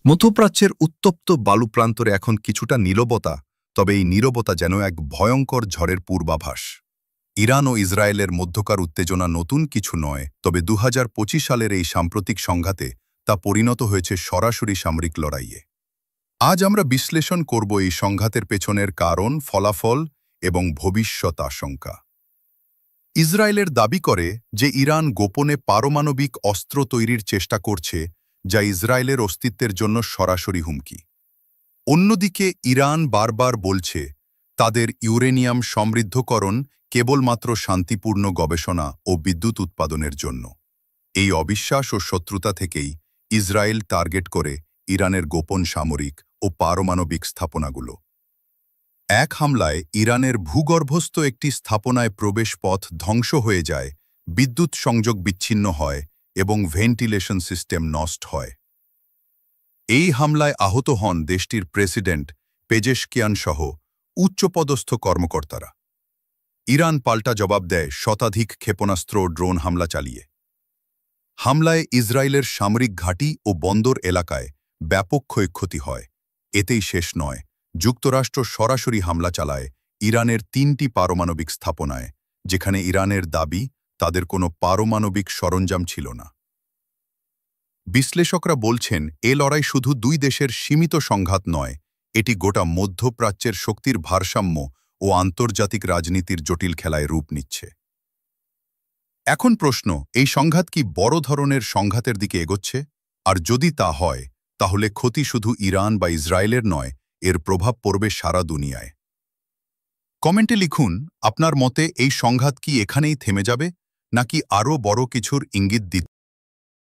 মধ্যপ্রাচ্যের উত্তপ্ত বালুপ্রান্তরে এখন কিছুটা নীরবতা, তবে এই নীরবতা যেন এক ভয়ঙ্কর ঝড়ের পূর্বাভাস। ইরান ও ইসরায়েলের মধ্যকার উত্তেজনা নতুন কিছু নয়, তবে 2025 সালের এই সাম্প্রতিক সংঘাতে তা পরিণত হয়েছে সরাসরি সামরিক লড়াইয়ে। আজ আমরা বিশ্লেষণ করব এই সংঘাতের পেছনের কারণ, ফলাফল এবং ভবিষ্যৎ আশঙ্কা। ইসরায়েলের দাবি করে যে ইরান গোপনে পারমাণবিক অস্ত্র তৈরির চেষ্টা করছে, যা ইসরায়েলের অস্তিত্বের জন্য সরাসরি হুমকি। অন্যদিকে ইরান বারবার বলছে তাদের ইউরেনিয়াম সমৃদ্ধকরণ কেবলমাত্র শান্তিপূর্ণ গবেষণা ও বিদ্যুৎ উৎপাদনের জন্য। এই অবিশ্বাস ও শত্রুতা থেকেই ইসরায়েল টার্গেট করে ইরানের গোপন সামরিক ও পারমাণবিক স্থাপনাগুলো। এক হামলায় ইরানের ভূগর্ভস্থ একটি স্থাপনায় প্রবেশ পথ ধ্বংস হয়ে যায়, বিদ্যুৎ সংযোগ বিচ্ছিন্ন হয় এবং ভেন্টিলেশন সিস্টেম নষ্ট হয়। এই হামলায় আহত হন দেশটির প্রেসিডেন্ট পেজেশকিয়ান সহ উচ্চপদস্থ কর্মকর্তারা। ইরান পাল্টা জবাব দেয় শতাধিক ক্ষেপণাস্ত্র ও ড্রোন হামলা চালিয়ে। হামলায় ইসরায়েলের সামরিক ঘাঁটি ও বন্দর এলাকায় ব্যাপক ক্ষয়ক্ষতি হয়। এতেই শেষ নয়, যুক্তরাষ্ট্র সরাসরি হামলা চালায় ইরানের 3টি পারমাণবিক স্থাপনায়, যেখানে ইরানের দাবি তাদের কোনো পারমাণবিক সরঞ্জাম ছিল না। বিশ্লেষকরা বলছেন এ লড়াই শুধু দুই দেশের সীমিত সংঘাত নয়, এটি গোটা মধ্যপ্রাচ্যের শক্তির ভারসাম্য ও আন্তর্জাতিক রাজনীতির জটিল খেলায় রূপ নিচ্ছে। এখন প্রশ্ন, এই সংঘাত কি বড় ধরনের সংঘাতের দিকে এগোচ্ছে? আর যদি তা হয়, তাহলে ক্ষতি শুধু ইরান বা ইসরায়েলের নয়, এর প্রভাব পড়বে সারা দুনিয়ায়। কমেন্টে লিখুন আপনার মতে, এই সংঘাত কি এখানেই থেমে যাবে, নাকি আরও বড় কিছুর ইঙ্গিত দিচ্ছে?